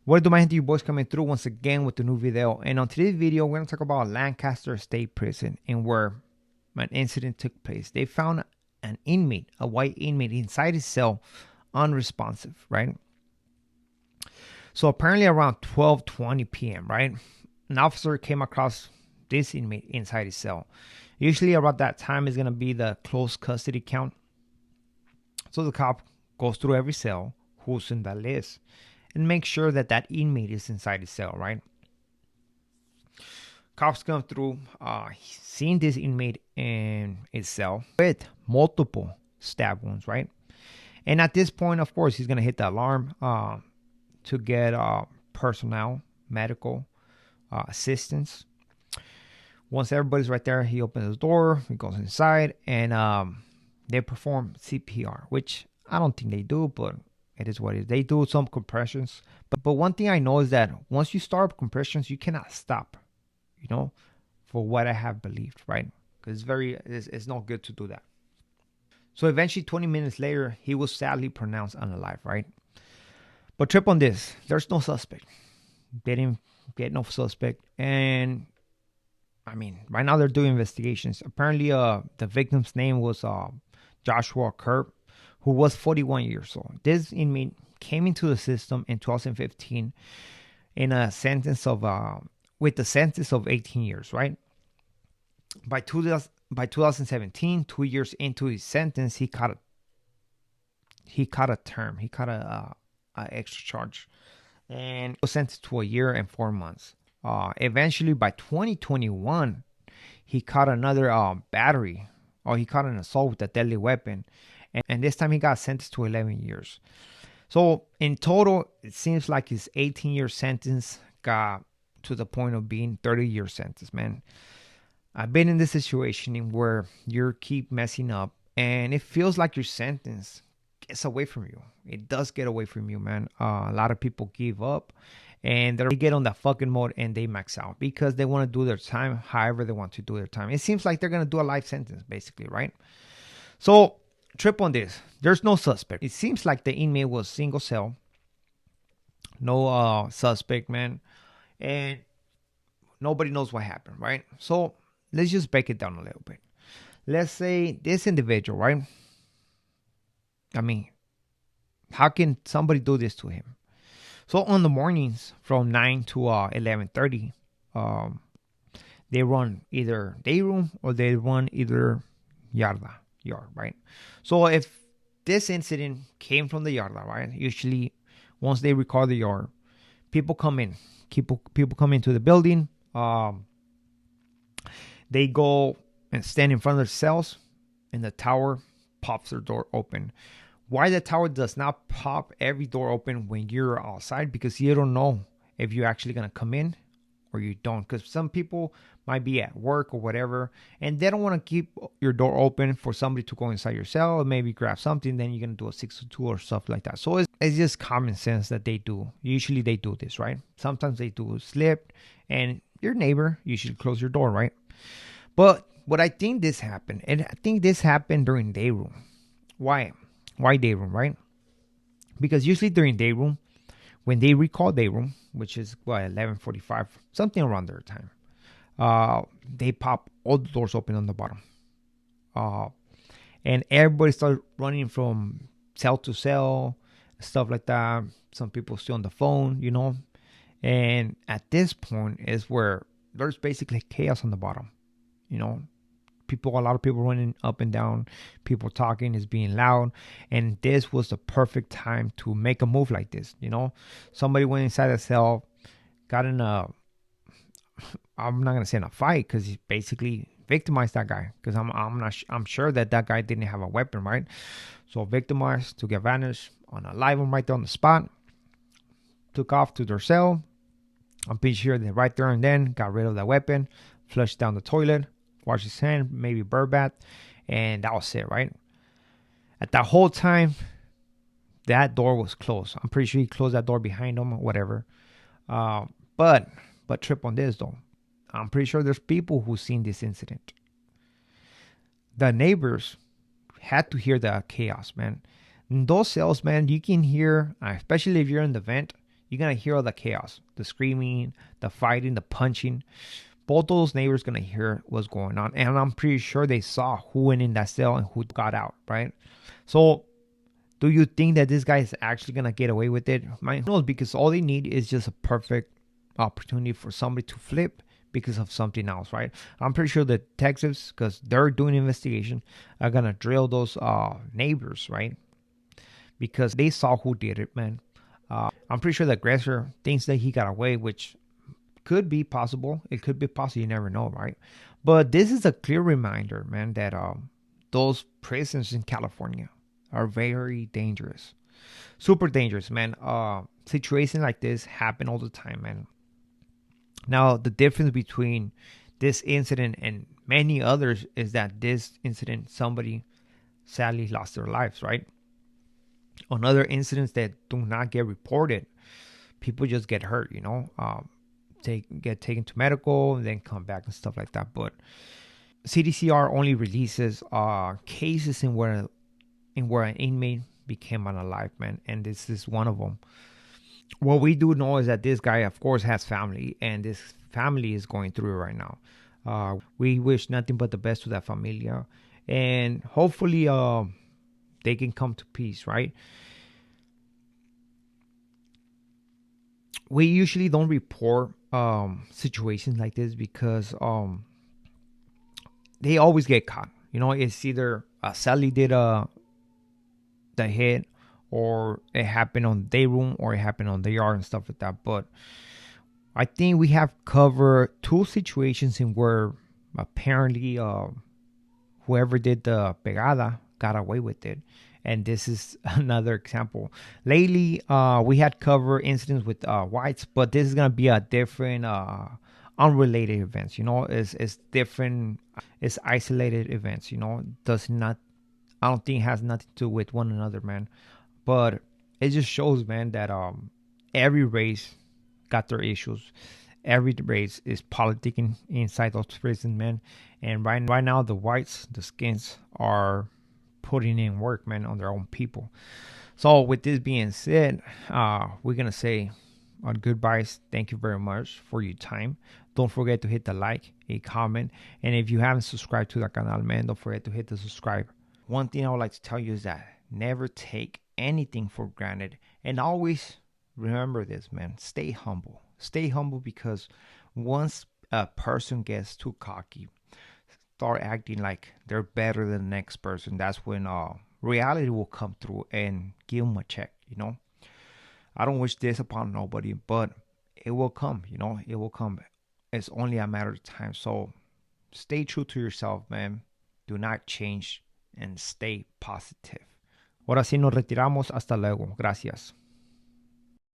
What do my gente, you boys coming through once again with the new video. And on today's video, we're going to talk about Lancaster State Prison and where an incident took place. They found an inmate, a white inmate inside his cell, unresponsive, right? So apparently around 12:20 p.m., right? An officer came across this inmate inside his cell. Usually around that time is going to be the close custody count. So the cop goes through every cell, who's in that list, and make sure that that inmate is inside the cell, right? Cops come through, seeing this inmate in his cell with multiple stab wounds, right? And at this point, of course, he's going to hit the alarm to get personnel, medical assistance. Once everybody's right there, he opens the door, he goes inside, and they perform CPR, which I don't think they do, but it is what it is. They do some compressions. But one thing I know is that once you start compressions, you cannot stop, for what I have believed, right? Because it's not good to do that. So eventually, 20 minutes later, he was sadly pronounced unalive, right? But trip on this, there's no suspect. They didn't get no suspect. And I mean, right now they're doing investigations. Apparently, the victim's name was Joshua Kerr, who was 41 years old. This inmate came into the system in 2015 in a sentence of with a sentence of 18 years, right? By 2017, 2 years into his sentence, he caught a term. He caught a extra charge, and was sentenced to a year and 4 months. Eventually, by 2021, he caught another battery, or he caught an assault with a deadly weapon. And this time he got sentenced to 11 years. So in total, it seems like his 18-year sentence got to the point of being 30-year sentence, man. I've been in this situation where you keep messing up and it feels like your sentence gets away from you. It does get away from you, man. A lot of people give up and they get on that fucking mode and they max out because they want to do their time however they want to do their time. It seems like they're going to do a life sentence, basically, right? So trip on this. There's no suspect. It seems like the inmate was single cell. No suspect, man. And nobody knows what happened, right? So let's just break it down a little bit. Let's say this individual, right? I mean, how can somebody do this to him? So on the mornings from 9 to 11:30, they run either day room or they run either yard, right? So if this incident came from the yarda, right? Usually, once they record the yard, people come in. People come into the building. They go and stand in front of the cells, and the tower pops their door open. Why the tower does not pop every door open when you're outside? Because you don't know if you're actually gonna come in or you don't. Because some people might be at work or whatever, and they don't want to keep your door open for somebody to go inside your cell or maybe grab something. Then you're gonna do a 602 or stuff like that. So it's just common sense that they do. Usually they do this, right? Sometimes they do slip, and your neighbor, you should close your door, right? But what I think this happened, and I think this happened during day room. Why day room, right? Because usually during day room, when they recall day room, which is 11:45, something around their time, they pop all the doors open on the bottom, and everybody starts running from cell to cell, stuff like that. Some people still on the phone, and at this point is where there's basically chaos on the bottom. A lot of people running up and down, people talking, is being loud, and this was the perfect time to make a move like this. Somebody went inside the cell, got in I'm not gonna say in a fight, because he basically victimized that guy, because I'm sure that guy didn't have a weapon, right? So victimized, took advantage, unalive him right there on the spot, took off to their cell. I'm pretty sure that right there and then got rid of that weapon, flushed down the toilet, washed his hand, maybe bird bath, and that was it, right? At that whole time, that door was closed. I'm pretty sure he closed that door behind him or whatever. But trip on this though. I'm pretty sure there's people who've seen this incident. The neighbors had to hear the chaos, man. In those cells, man, you can hear, especially if you're in the vent, you're gonna hear all the chaos, the screaming, the fighting, the punching. Both those neighbors gonna hear what's going on, and I'm pretty sure they saw who went in that cell and who got out, right? So, do you think that this guy is actually gonna get away with it? Who knows? Because all they need is just a perfect opportunity for somebody to flip because of something else, right? I'm pretty sure the detectives, because they're doing investigation, are gonna drill those neighbors, right? Because they saw who did it, man. I'm pretty sure the aggressor thinks that he got away, which could be possible. It could be possible. You never know, right? But this is a clear reminder, man, that those prisons in California are very dangerous, super dangerous, man. Situations like this happen all the time, man. Now, the difference between this incident and many others is that this incident, somebody sadly lost their lives, right? On other incidents that do not get reported, people just get hurt, get taken to medical and then come back and stuff like that. But CDCR only releases cases in where an inmate became unalive, man, and this is one of them. What we do know is that this guy, of course, has family, and this family is going through it right now. We wish nothing but the best to that familia, and hopefully, they can come to peace, right? We usually don't report situations like this because they always get caught. It's either Sally did the hit, or it happened on their room, or it happened on the yard and stuff like that. But I think we have covered two situations in where apparently whoever did the pegada got away with it. And this is another example. Lately, we had covered incidents with whites, but this is going to be a different, unrelated events. It's different. It's isolated events. Does not. I don't think it has nothing to do with one another, man. But it just shows, man, that every race got their issues. Every race is politicking inside those prisons, man. And right now, the whites, the skins, are putting in work, man, on their own people. So with this being said, we're gonna say our goodbyes. Thank you very much for your time. Don't forget to hit the like, a comment, and if you haven't subscribed to the canal, man, don't forget to hit the subscribe. One thing I would like to tell you is that never take anything for granted, and always remember this, man. Stay humble. Stay humble, because once a person gets too cocky, start acting like they're better than the next person, that's when reality will come through and give them a check. I don't wish this upon nobody, but it will come. It will come. It's only a matter of time. So stay true to yourself, man. Do not change and stay positive. Ahora sí nos retiramos. Hasta luego. Gracias.